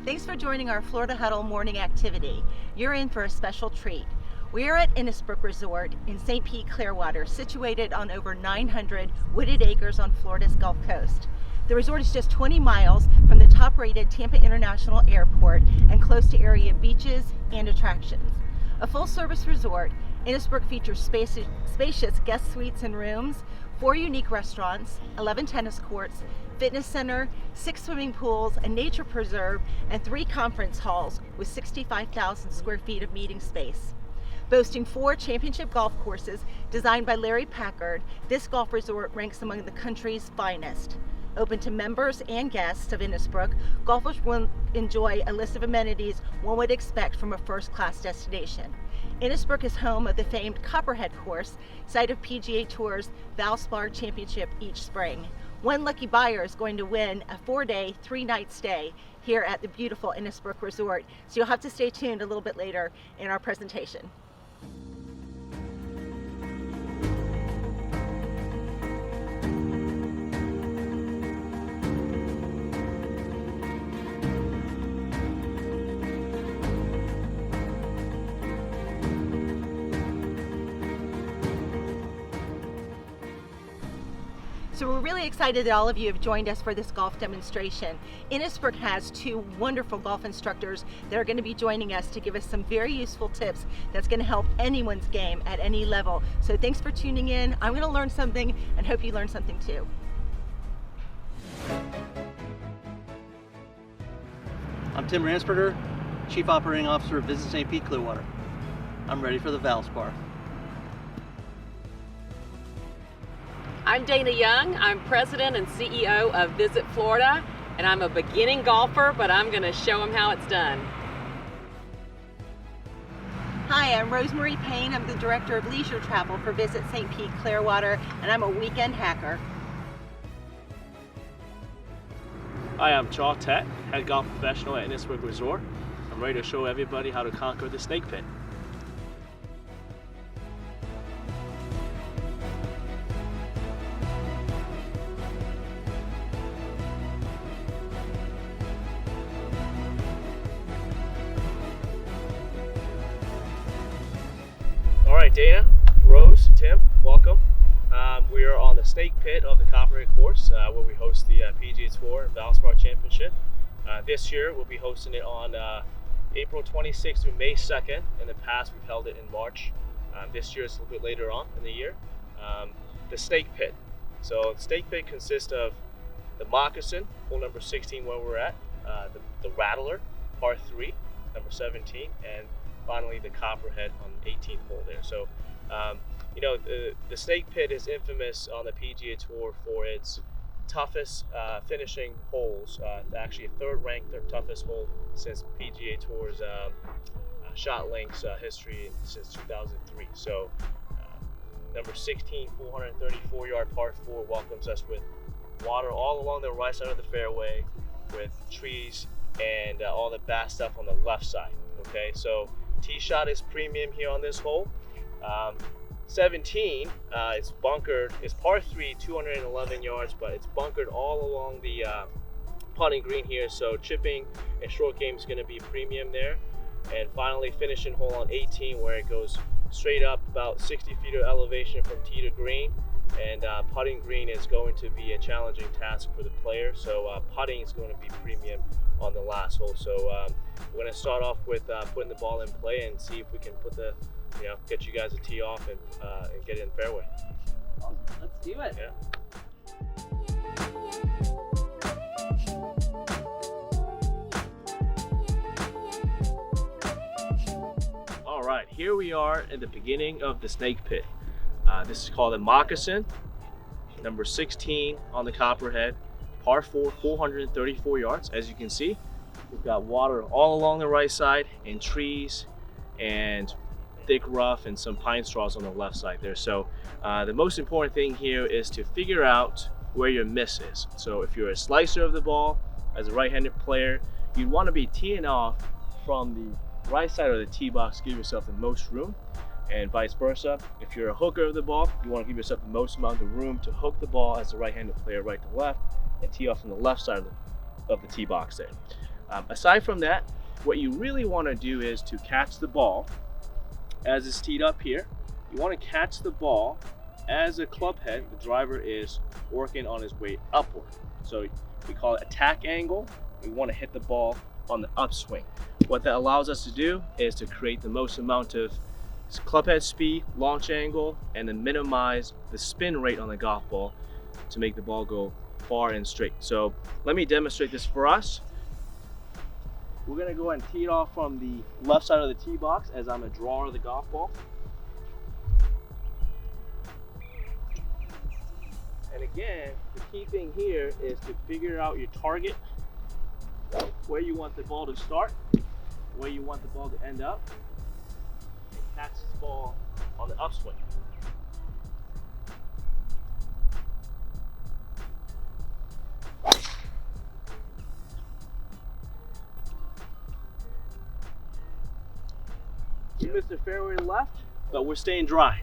Thanks for joining our Florida Huddle morning activity. You're in for a special treat. We are at Innisbrook Resort in St. Pete-Clearwater, situated on over 900 wooded acres on Florida's Gulf Coast. The resort is just 20 miles from the top-rated Tampa International Airport and close to area beaches and attractions. A full-service resort, Innisbrook features spacious guest suites and rooms, 4 unique restaurants, 11 tennis courts, fitness center, 6 swimming pools, a nature preserve, and 3 conference halls with 65,000 square feet of meeting space. Boasting 4 championship golf courses designed by Larry Packard, this golf resort ranks among the country's finest. Open to members and guests of Innisbrook, golfers will enjoy a list of amenities one would expect from a first-class destination. Innisbrook is home of the famed Copperhead course, site of PGA Tour's Valspar Championship each spring. One lucky buyer is going to win a 4-day, 3-night stay here at the beautiful Innisbrook Resort, so you'll have to stay tuned a little bit later in our presentation. So we're really excited that all of you have joined us for this golf demonstration. Innisbrook has 2 wonderful golf instructors that are going to be joining us to give us some very useful tips that's going to help anyone's game at any level. So thanks for tuning in. I'm going to learn something and hope you learn something too. I'm Tim Ransberger, Chief Operating Officer of Visit St. Pete-Clearwater. I'm ready for the Valspar. I'm Dana Young. I'm President and CEO of Visit Florida, and I'm a beginning golfer, but I'm going to show them how it's done. Hi, I'm Rosemary Payne. I'm the Director of Leisure Travel for Visit St. Pete-Clearwater, and I'm a weekend hacker. Hi, I'm Charles Tett, Head Golf Professional at Innisbrook Resort. I'm ready to show everybody how to conquer the snake pit. All right, Dana, Rose, Tim, welcome. We are on the snake pit of the Copperhead course where we host the PGA Tour Valspar Championship. This year we'll be hosting it on April 26th through May 2nd. In the past we've held it in March. This year it's a little bit later on in the year. The snake pit. So the snake pit consists of the Moccasin, hole number 16 where we're at, the Rattler, par 3, number 17, and finally the Copperhead on the 18th hole there. So you know, the snake pit is infamous on the PGA Tour for its toughest finishing holes. Actually, a 3rd ranked toughest hole since PGA Tour's shot links history since 2003. So number 16, 434-yard par 4 welcomes us with water all along the right side of the fairway, with trees and all the bad stuff on the left side. Okay, so tee shot is premium here on this hole. 17, it's bunkered, it's par 3, 211 yards, but it's bunkered all along the putting green here, so chipping and short game is going to be premium there. And finally finishing hole on 18 where it goes straight up about 60 feet of elevation from tee to green, and putting green is going to be a challenging task for the player, so putting is going to be premium on the last hole. So we're going to start off with putting the ball in play and see if we can get you guys a tee off and get it in fairway. Awesome. Let's do it. Yeah. All right, here we are at the beginning of the snake pit. This is called the Moccasin, number 16 on the Copperhead, par 4, 434 yards. As you can see, we've got water all along the right side and trees and thick rough and some pine straws on the left side there. So the most important thing here is to figure out where your miss is. So if you're a slicer of the ball as a right-handed player, you'd want to be teeing off from the right side of the tee box, give yourself the most room, and vice versa. If you're a hooker of the ball, you want to give yourself the most amount of room to hook the ball as a right-handed player right to left and tee off from the left side of the tee box there. Aside from that, what you really want to do is to catch the ball as it's teed up here. You want to catch the ball as the club head, the driver, is working on his way upward. So we call it attack angle. We want to hit the ball on the upswing. What that allows us to do is to create the most amount of club head speed, launch angle, and then minimize the spin rate on the golf ball to make the ball go far and straight. So let me demonstrate this for us. We're gonna go ahead and tee it off from the left side of the tee box as I'm a drawer of the golf ball. And again, the key thing here is to figure out your target, where you want the ball to start, where you want the ball to end up, and catch the ball on the upswing. We missed the fairway left, but we're staying dry.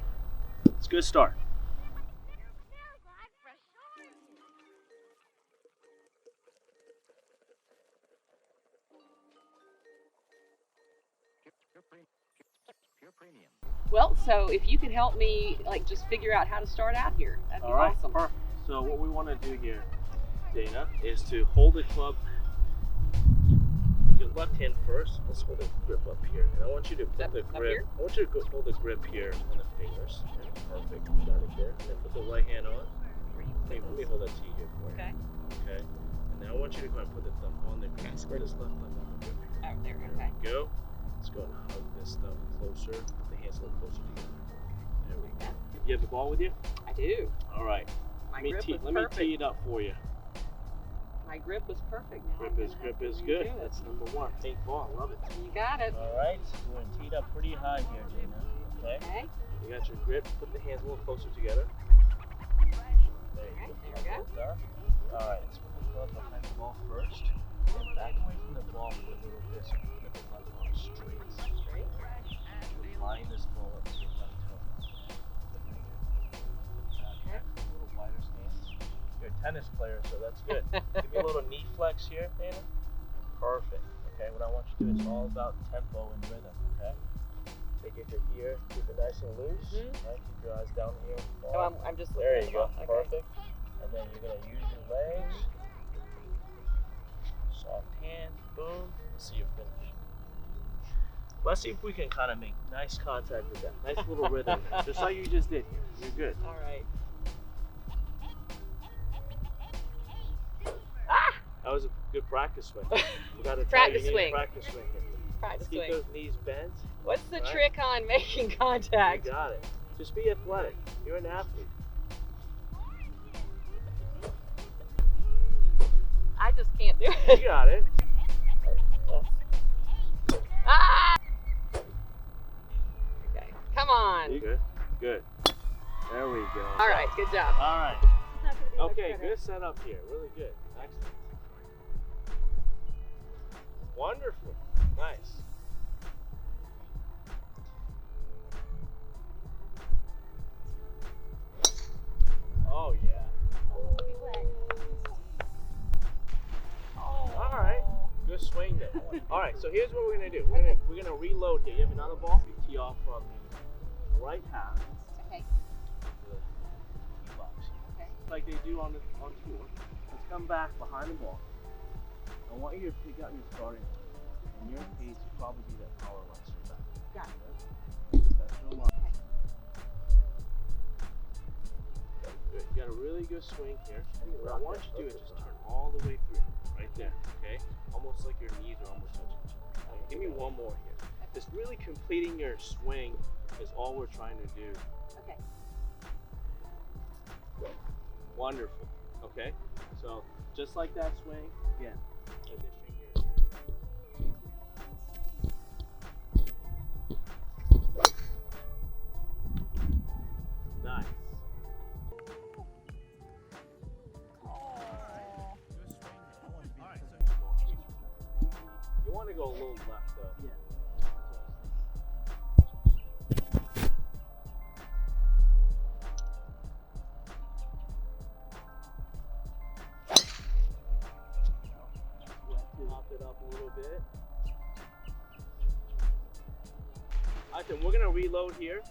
It's a good start. Well, so if you could help me, like, just figure out how to start out here, that'd be awesome. Perfect. So what we want to do here, Dana, is to hold the club with your left hand first. Let's hold the grip up here. And I want you to put the grip. I want you to hold the grip here on the fingers. Perfect. Got it there. And then put the right hand on. Let me hold that tee here for you. Okay. Okay. And then I want you to go and put the thumb on the grip. Put this left thumb on the grip here. Oh, there. Okay. There we go. Let's go and hug this thumb closer. Put the hands a little closer together. There we go. You have the ball with you? I do. All right. My Let grip was me perfect. tee it up for you. My grip was perfect. Now Grip is good. That's number one. Pink ball. Love it. You got it. All right. We're going to tee it up pretty high here, Dana. Okay. Okay. You got your grip. Put the hands a little closer together. There you go. There we go. All right. Let's put the club behind the ball first. And back away from the ball for a little bit. So we get the left arm straight. Line this ball up to your left toe. A little wider stance. You're a tennis player, so that's good. Give me a little knee flex here, Dana. Perfect. Okay, what I want you to do is all about tempo and rhythm, okay? Take it to here, keep it nice and loose. Right? Keep your eyes down here. Oh, I'm just There looking you at go. the ball. Okay. Perfect. And then you're going to use your legs. Soft hands. Boom. Let's see your finish. Let's see if we can kind of make nice contact with that. Nice little rhythm. Just like you just did here. You're good. All right. That was a good practice swing. Forgot to Practice tell you, you need a swing. practice swing here. Practice Keep swing. those knees bent. What's the Right. trick on making You contact? got it. Just be athletic. You're an athlete. I just can't do it. You got it. Ah! Okay. Come on. Good. Good. There we go. All right. Good job. All right. Okay, good setup here. Really good. Excellent. Wonderful. Nice. Oh yeah. All right. Good swing there. All right. So here's what we're gonna do. We're gonna reload here. You have another ball. We tee off from the right half. Okay. The tee box. Okay. Like they do on tour. Let's come back behind the ball. I want you to pick out your starting. In your case, you probably do that power line straight back. Got it. That's your line. Good. You got a really good swing here. What I want you to do is just turn all the way through, right there. Okay? Almost like your knees are almost touching each other. Okay, give me one more here. Just really completing your swing is all we're trying to do. Okay. Wonderful. Okay? So just like that swing, again. Position here. Nice. You want to go a little left though. Yeah. Pop it up a little bit. All right, then we're gonna reload here.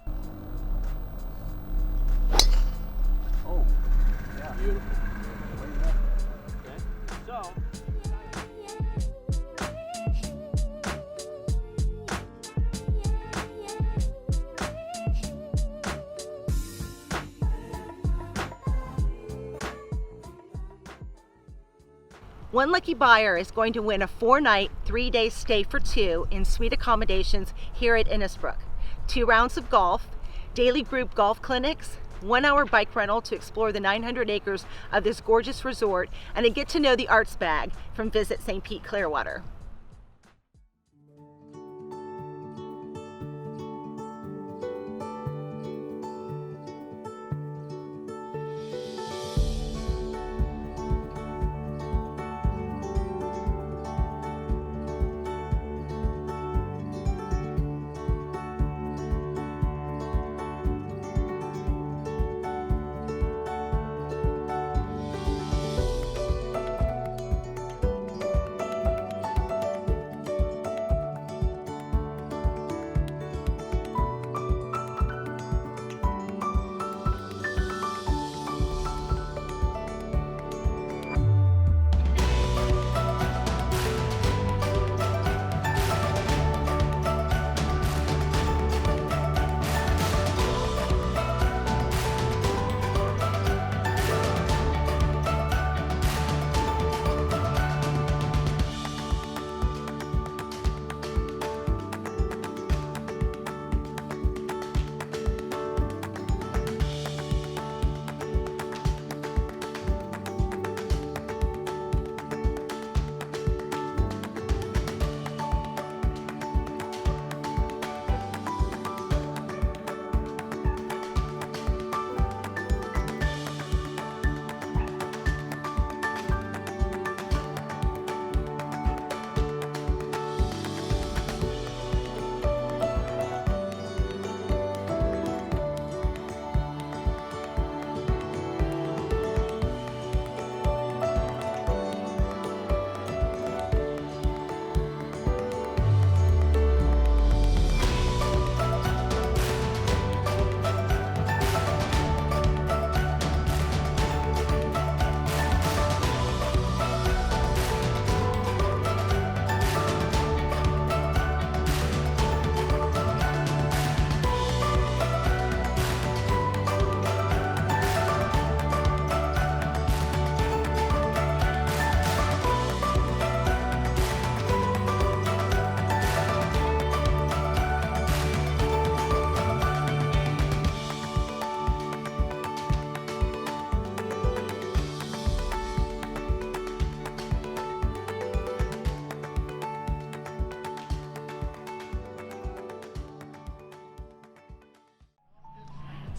Oh, yeah. Beautiful. Okay, so. One lucky buyer is going to win a 4-night, 3-day stay for 2 in suite accommodations here at Innisbrook. 2 rounds of golf, daily group golf clinics, 1-hour bike rental to explore the 900 acres of this gorgeous resort, and a get to know the arts bag from Visit St. Pete-Clearwater.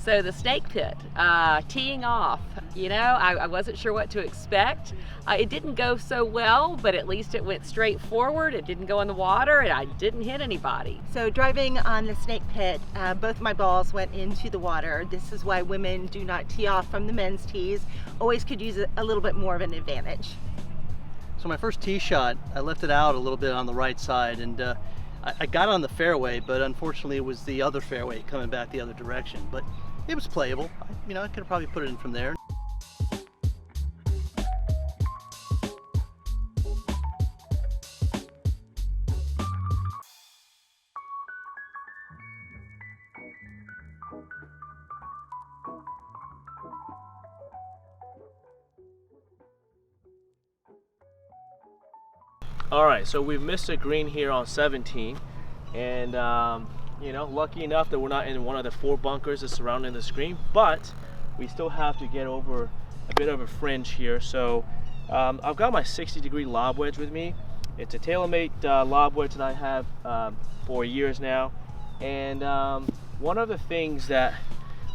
So the snake pit, teeing off, you know, I wasn't sure what to expect. It didn't go so well, but at least it went straight forward. It didn't go in the water, and I didn't hit anybody. So driving on the snake pit, both my balls went into the water. This is why women do not tee off from the men's tees. Always could use a little bit more of an advantage. So my first tee shot, I left it out a little bit on the right side, and I got on the fairway, but unfortunately it was the other fairway coming back the other direction. But it was playable. I could have probably put it in from there. All right, so we've missed a green here on 17, and lucky enough that we're not in one of the 4 bunkers that's surrounding the green, but we still have to get over a bit of a fringe here. So I've got my 60-degree lob wedge with me. It's a TaylorMade lob wedge that I have for years now, and one of the things that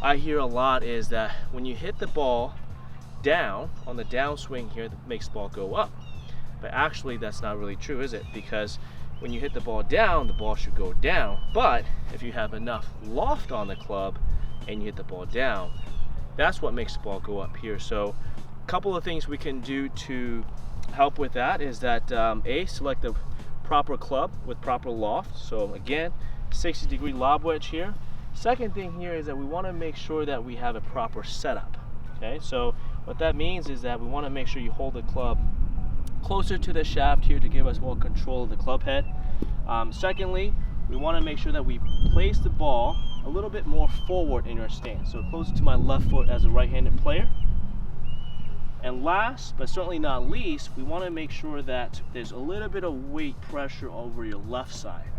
I hear a lot is that when you hit the ball down on the downswing here, that makes the ball go up. But actually that's not really true, is it? Because when you hit the ball down, the ball should go down. But if you have enough loft on the club and you hit the ball down, that's what makes the ball go up here. So a couple of things we can do to help with that is that A, select the proper club with proper loft. So again, 60-degree lob wedge here. Second thing here is that we want to make sure that we have a proper setup. Okay, so what that means is that we want to make sure you hold the club closer to the shaft here to give us more control of the club head. Secondly, we want to make sure that we place the ball a little bit more forward in our stance, so closer to my left foot as a right-handed player. And last but certainly not least, we want to make sure that there's a little bit of weight pressure over your left side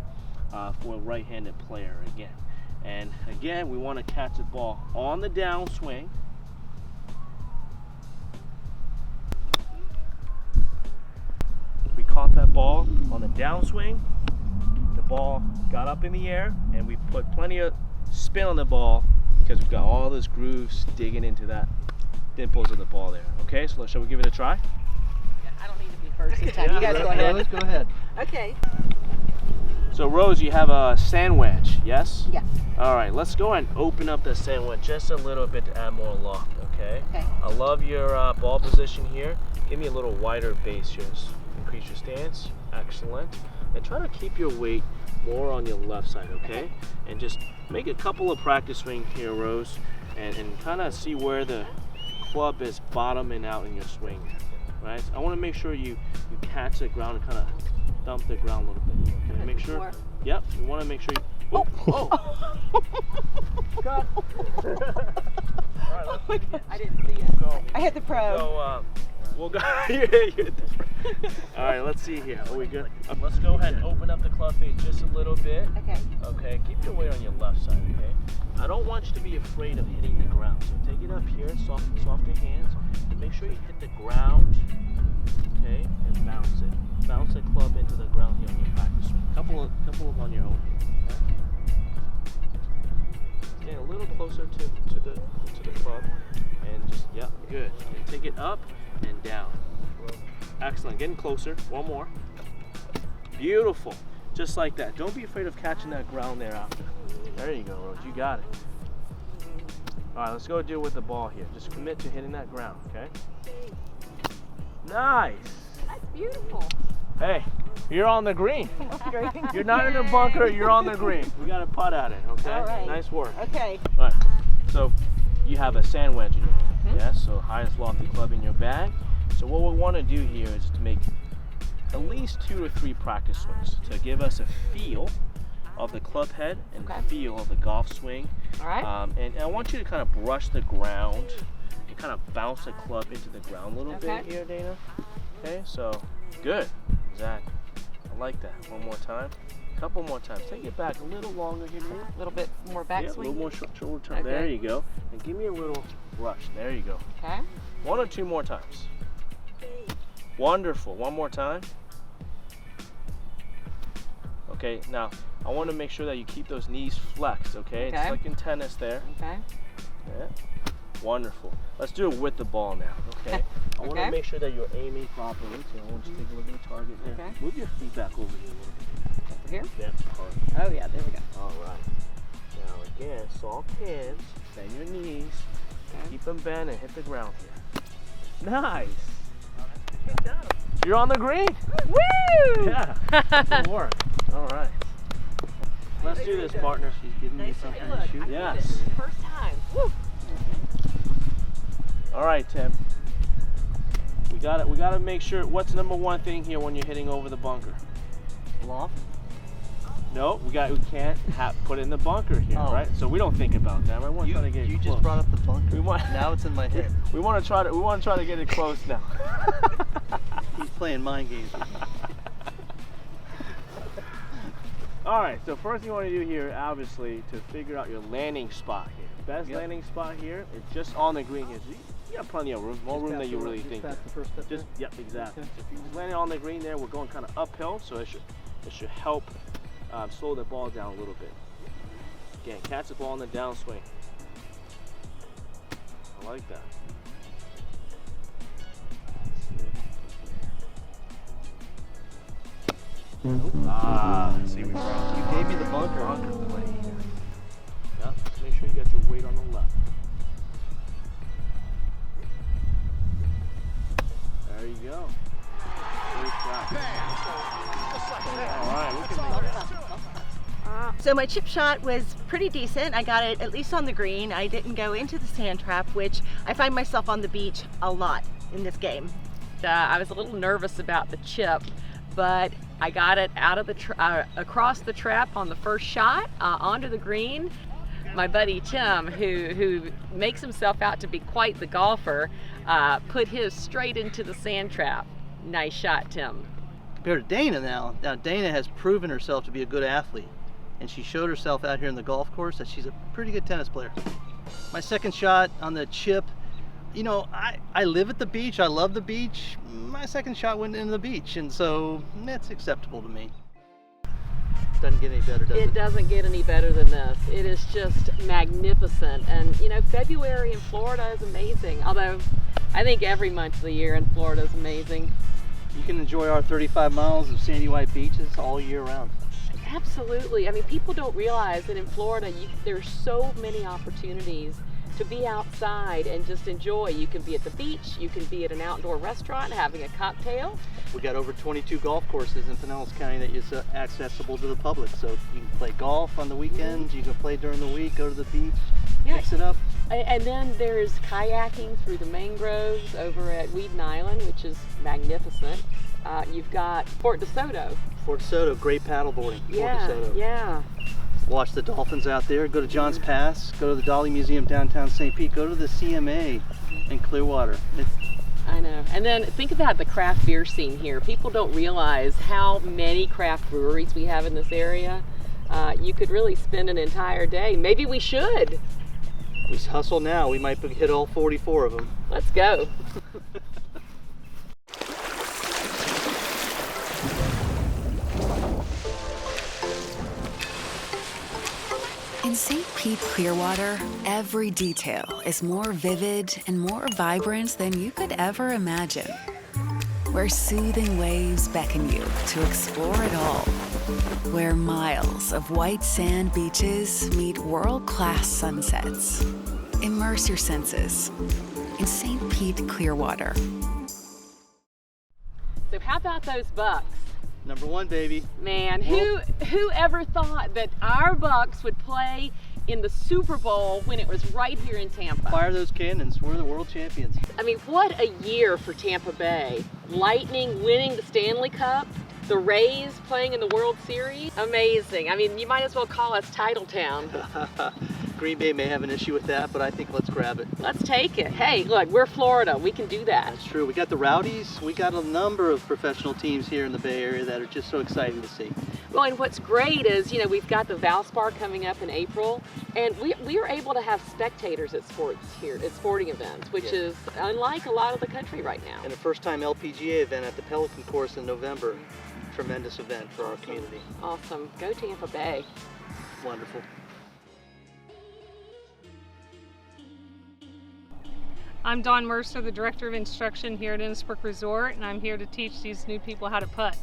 for a right-handed player again. And again, we want to catch the ball on the downswing. We caught that ball on the downswing. The ball got up in the air, and we put plenty of spin on the ball because we've got all those grooves digging into that dimples of the ball there. Okay, so shall we give it a try? Yeah, I don't need to be first this time. You guys go ahead. Rose, go ahead. Okay. So Rose, you have a sand wedge, yes? Yes. All right, let's go ahead and open up the sand wedge just a little bit to add more loft, okay? Okay. I love your ball position here. Give me a little wider base here. Just increase your stance. Excellent. And try to keep your weight more on your left side, okay? And just make a couple of practice swings here, Rose, and kind of see where the club is bottoming out in your swing, right? I want to make sure you catch the ground and kind of dump the ground a little bit. Okay, make sure. More. Yep, you want to make sure you. Oh! Cut. All right, let's do it again. I didn't see it. Go. I hit the pro. So we'll go. All right, let's see here. Are we good? Let's go ahead and open up the club face just a little bit. Okay. Okay, keep your weight on your left side, okay? I don't want you to be afraid of hitting the ground. So take it up here, soft your hands, and make sure you hit the ground, okay? And bounce it. Bounce the club into the ground here on your practice swing. Couple of on your own here, okay? Stand a little closer to the club, and just, yeah, good. And take it up and down. Excellent, getting closer. One more. Beautiful. Just like that. Don't be afraid of catching that ground there after. There you go, Rose. You got it. All right, let's go do it with the ball here. Just commit to hitting that ground, okay? Nice. That's beautiful. Hey, you're on the green. You're not in a bunker, you're on the green. We got to putt at it, okay? All right. Nice work. Okay. All right, so you have a sand wedge in your hand, yes? So highest lofty club in your bag. So what we want to do here is to make at least 2 or 3 practice swings to give us a feel of the club head and feel of the golf swing. All right. And I want you to kind of brush the ground and kind of bounce the club into the ground a little bit here, Dana. Okay, so good. Exactly. I like that. One more time. A couple more times. Take it back a little longer here. A little bit more backswing. Yeah, a little more shoulder turn. Okay. There you go. And give me a little brush. There you go. Okay. 1 or 2 more times. Wonderful. One more time. Okay, now I want to make sure that you keep those knees flexed, okay? It's like in tennis there. Okay. Yeah. Wonderful. Let's do it with the ball now, okay? I want to make sure that you're aiming properly, so I want you to take a look at the target there. Okay. Move your feet back over here a little bit. Over here? Yeah, perfect. Oh yeah, there we go. All right. Now again, soft hands, bend your knees, keep them bent and hit the ground here. Nice. Good job. You're on the green. Woo! Yeah. Good work. All right. Let's do this, partner. She's giving me something to shoot. Yes. First time. Woo! All right, Tim. We got to make sure. What's number one thing here when you're hitting over the bunker? Loft? No, we can't put it in the bunker here, Oh. right? So we don't think about that. I want to try to get it You close. just brought up the bunker. We want- Now it's in my head. We want to try to get it close now. He's playing mind games with me. All right. So first thing you want to do here, obviously, to figure out your landing spot here. Best landing spot here is just on the green here. So you got plenty of room, more room than you really think. Just past the first step. Just yep, exactly. Okay. So if you just land it on the green there, we're going kind of uphill, so it should help slow the ball down a little bit. Again, catch the ball on the downswing. I like that. See, we brought You gave me the bunker. play here. Yep, make sure you get your weight on the left. There you go. Great shot. So my chip shot was pretty decent. I got it at least on the green. I didn't go into the sand trap, which I find myself on the beach a lot in this game. I was a little nervous about the chip, but I got it out of the across the trap on the first shot onto the green. My buddy Tim, who makes himself out to be quite the golfer, put his straight into the sand trap. Nice shot, Tim. Compared to Dana now Dana has proven herself to be a good athlete, and she showed herself out here in the golf course that she's a pretty good tennis player. My second shot on the chip, you know, I live at the beach, I love the beach. My second shot went into the beach, and so that's acceptable to me. Doesn't get any better, does it? It doesn't get any better than this. It is just magnificent. And you know, February in Florida is amazing. Although I think every month of the year in Florida is amazing. You can enjoy our 35 miles of sandy white beaches all year round. Absolutely. I mean, people don't realize that in Florida there's so many opportunities to be outside and just enjoy. You can be at the beach, you can be at an outdoor restaurant having a cocktail. We got over 22 golf courses in Pinellas County that is accessible to the public. So you can play golf on the weekends, you can play during the week, go to the beach, mix it up. And then there's kayaking through the mangroves over at Weeden Island, which is magnificent. You've got Fort DeSoto. Fort DeSoto, great paddleboarding. Yeah, Fort DeSoto. yeah. Watch the dolphins out there. Go to John's Pass. Go to the Dolly Museum downtown St. Pete. Go to the CMA in Clearwater. I know. And then think about the craft beer scene here. People don't realize how many craft breweries we have in this area. You could really spend an entire day. Maybe we should. We hustle now. We might hit all 44 of them. Let's go. In St. Pete-Clearwater, every detail is more vivid and more vibrant than you could ever imagine. Where soothing waves beckon you to explore it all. Where miles of white sand beaches meet world-class sunsets. Immerse your senses in St. Pete-Clearwater. So how about those Bucks? Number one, baby. Man, who ever thought that our Bucks would play in the Super Bowl when it was right here in Tampa? Fire those cannons. We're the world champions. I mean, what a year for Tampa Bay. Lightning winning the Stanley Cup, the Rays playing in the World Series. Amazing. I mean, you might as well call us Title Town. Green Bay may have an issue with that, but I think let's grab it. Let's take it. Hey, look, we're Florida. We can do that. That's true. We got the Rowdies. We got a number of professional teams here in the Bay Area that are just so exciting to see. Well, and what's great is, you know, we've got the Valspar coming up in April, and we are able to have spectators at sports here, at sporting events, which is unlike a lot of the country right now. And a first-time LPGA event at the Pelican Course in November. Tremendous event for our community. Awesome. Go Tampa Bay. Wonderful. I'm Dawn Mercer, the Director of Instruction here at Innisbrook Resort, and I'm here to teach these new people how to putt.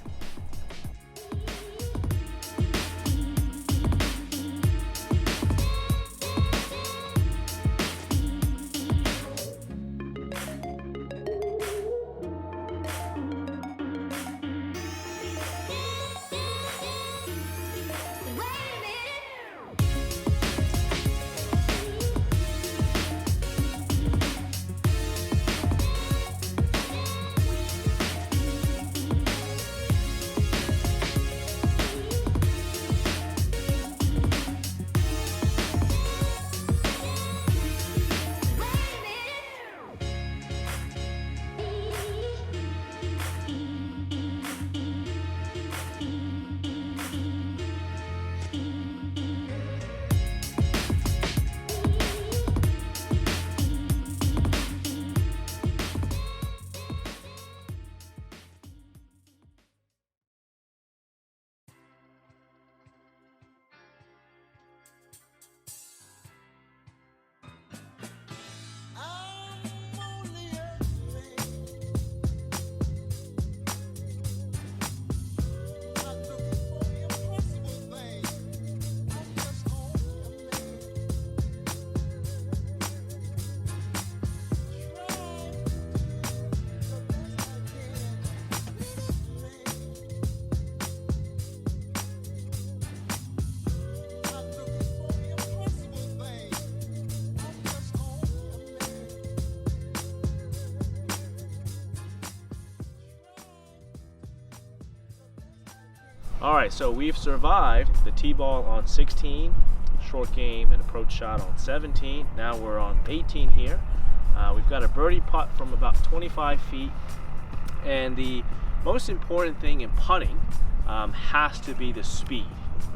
All right, so we've survived the tee ball on 16, short game and approach shot on 17. Now we're on 18 here. We've got a birdie putt from about 25 feet. And the most important thing in putting has to be the speed,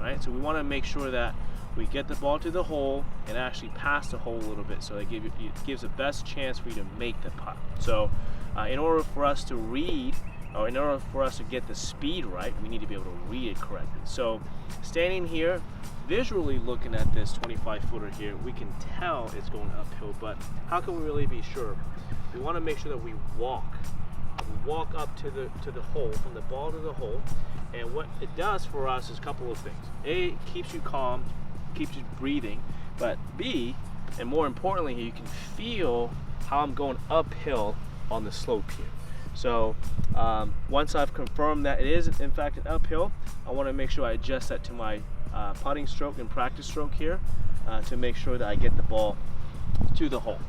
right? So we want to make sure that we get the ball to the hole and actually pass the hole a little bit, so it gives the best chance for you to make the putt. So in order for us to read, or in order for us to get the speed right, we need to be able to read it correctly. So standing here, visually looking at this 25-footer here, we can tell it's going uphill, but how can we really be sure? We want to make sure that we walk up to the hole, from the ball to the hole, and what it does for us is a couple of things. A, it keeps you calm, keeps you breathing, but B, and more importantly, you can feel how I'm going uphill on the slope here. So once I've confirmed that it is in fact an uphill, I want to make sure I adjust that to my putting stroke and practice stroke here to make sure that I get the ball to the hole.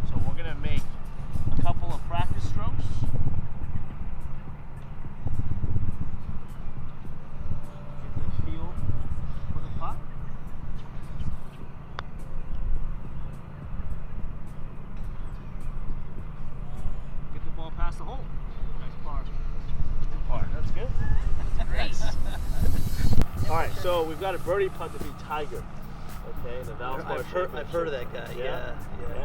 So we're going to make a couple of practice strokes. Get the feel for the putt. Get the ball past the hole. Nice par. Good par. That's good. Great. All right, so we've got a birdie putt to be Tiger. Okay, in the Valspar I've heard of that guy. Yeah.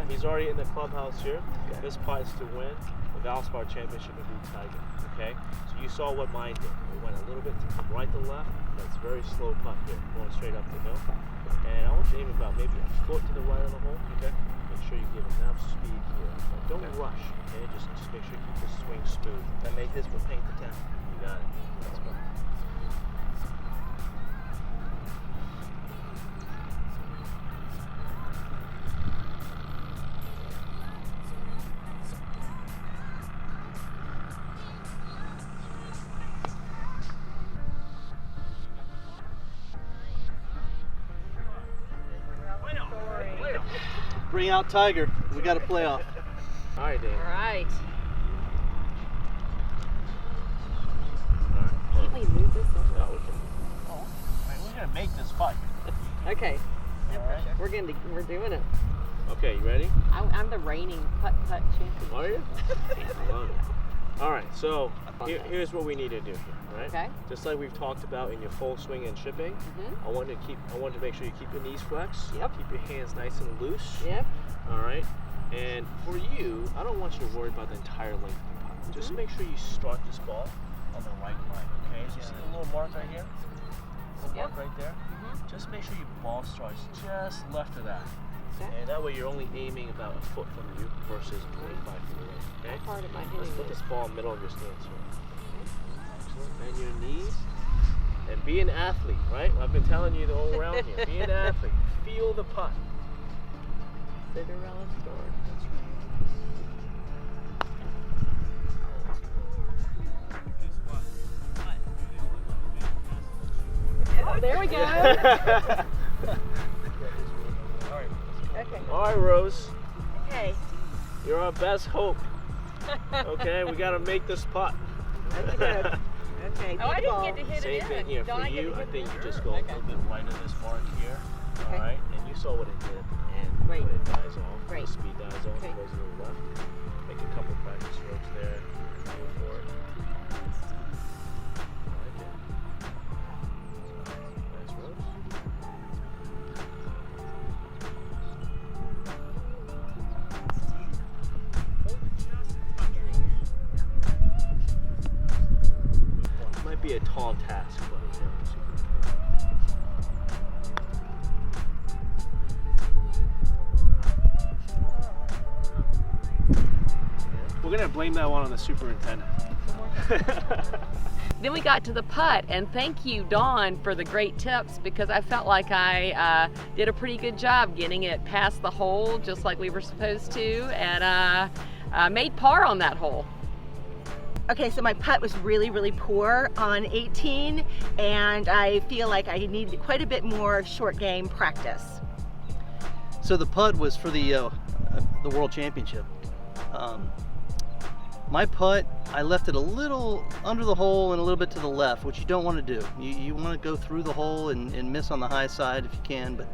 He's already in the clubhouse here. Okay. This putt is to win the Valspar Championship and beat Tiger. Okay, so you saw what mine did. It went a little bit from right to left. That's very slow putt here, going straight up the hill. And I want you to aim about maybe a foot to the right of the hole. Okay. Make sure you give enough speed here. Don't rush. Okay, just make sure you keep the swing smooth. I made this will paint the town. You got it. That's fine. Bring out Tiger. We got a playoff. All right, Dave. All right. All right. Can't we move this No, over? we can. Oh, we're gonna make this putt. Okay. All right. We're doing it. Okay, you ready? I'm the reigning putt champion. Are you? I love it. All right, so here's what we need to do here, right? Okay. Just like we've talked about in your full swing and chipping, Mhm. I want to make sure you keep your knees flexed. Yep. Keep your hands nice and loose. Yep. All right. And for you, I don't want you to worry about the entire length of the putt. Just make sure you start this ball on the right line. Okay. So you see the little mark right here? Little Yep. mark right there. Just make sure your ball starts just left of that. Okay. And that way you're only aiming about a foot from you versus 25 feet away. Okay? How hard am I Let's hitting put this? this ball in the middle of your stance here. Excellent. Bend your knees. And be an athlete, right? I've been telling you the whole round here. Be an athlete. Feel the putt. Cinderella story. That's right. Oh, there we go. Okay. All right, Rose. Okay. You're our best hope. Okay, we got to make this putt. Okay. Oh, I ball. didn't get to hit Same it in. thing here. Don't For I get you, to I hit think it you in? just go a little bit right of this mark here. Okay. All right, and you saw what it did. And Right. when it dies off, Right. the speed dies off, Okay. it goes a little left. Make a couple practice strokes there. Go for it. I like it. Nice, Rose. Might be a tall task, but you know, we're gonna blame that one on the superintendent. Then we got to the putt, and thank you, Dawn, for the great tips, because I felt like I did a pretty good job getting it past the hole just like we were supposed to, and made par on that hole. Okay, so my putt was really, really poor on 18, and I feel like I need quite a bit more short game practice. So the putt was for the World Championship. My putt, I left it a little under the hole and a little bit to the left, which you don't want to do. You want to go through the hole and miss on the high side if you can, but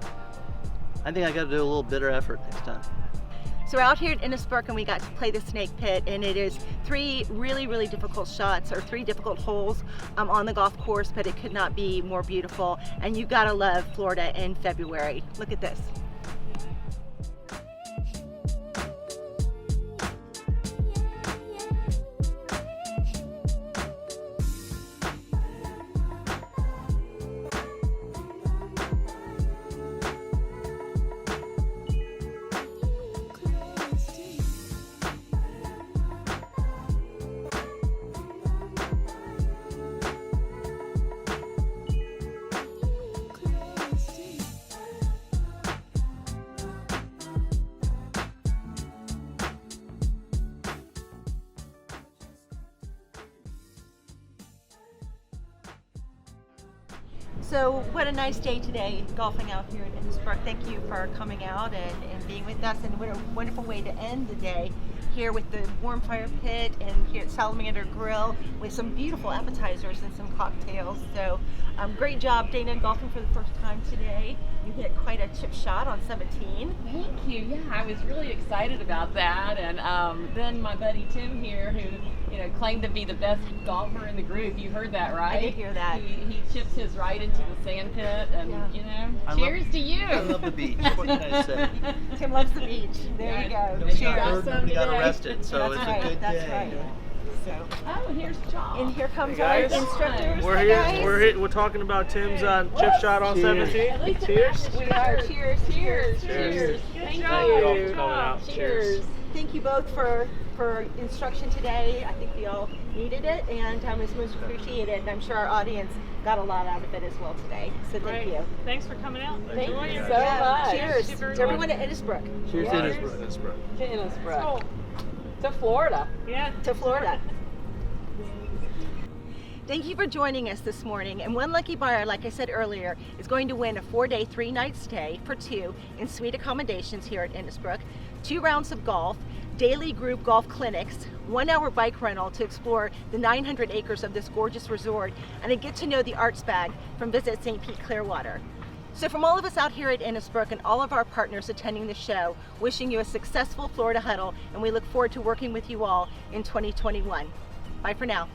I think I got to do a little better effort next time. So we're out here at Innisbrook and we got to play the snake pit, and it is 3 really, really difficult shots, or 3 difficult holes on the golf course, but it could not be more beautiful. And you gotta love Florida in February. Look at this. So what a nice day today, golfing out here at Innisbrook. Thank you for coming out and being with us, and what a wonderful way to end the day here with the warm fire pit and here at Salamander Grill with some beautiful appetizers and some cocktails. So great job, Dana, golfing for the first time today. You hit quite a chip shot on 17. Thank you. Yeah, I was really excited about that. And then my buddy Tim here, who claimed to be the best golfer in the group. You heard that, right? I did hear that. He chips his right into the sand pit, and cheers to you. I love the beach. What can I say? Tim loves the beach. There you go. He Cheers. got arrested, so That's it's right. a good That's day. right. So, Oh, and here's John. and here comes Hey, our guys. instructors. We're Hey, here. guys. We're talking about Tim's chip shot on Cheers. 17. At least it Cheers. matches We your are. shirt. Cheers. Cheers. Cheers. Thank Thank you all you. for coming out. Cheers. Thank you both for instruction today. I think we all needed it, and it's most appreciated. And I'm sure our audience got a lot out of it as well today. So thank Right. you. Thanks for coming out. Thank Enjoy you it. so much. Cheers Super to everyone at Innisbrook. Cheers to Cheers. Innisbrook. To Innisbrook. Cool. To Florida. Yeah. To Florida. Thank you for joining us this morning. And one lucky buyer, like I said earlier, is going to win a 4-day, 3-night stay for 2 in suite accommodations here at Innisbrook, 2 rounds of golf, daily group golf clinics, 1-hour bike rental to explore the 900 acres of this gorgeous resort, and a get to know the arts bag from Visit St. Pete-Clearwater. So from all of us out here at Innisbrook and all of our partners attending the show, wishing you a successful Florida Huddle, and we look forward to working with you all in 2021. Bye for now.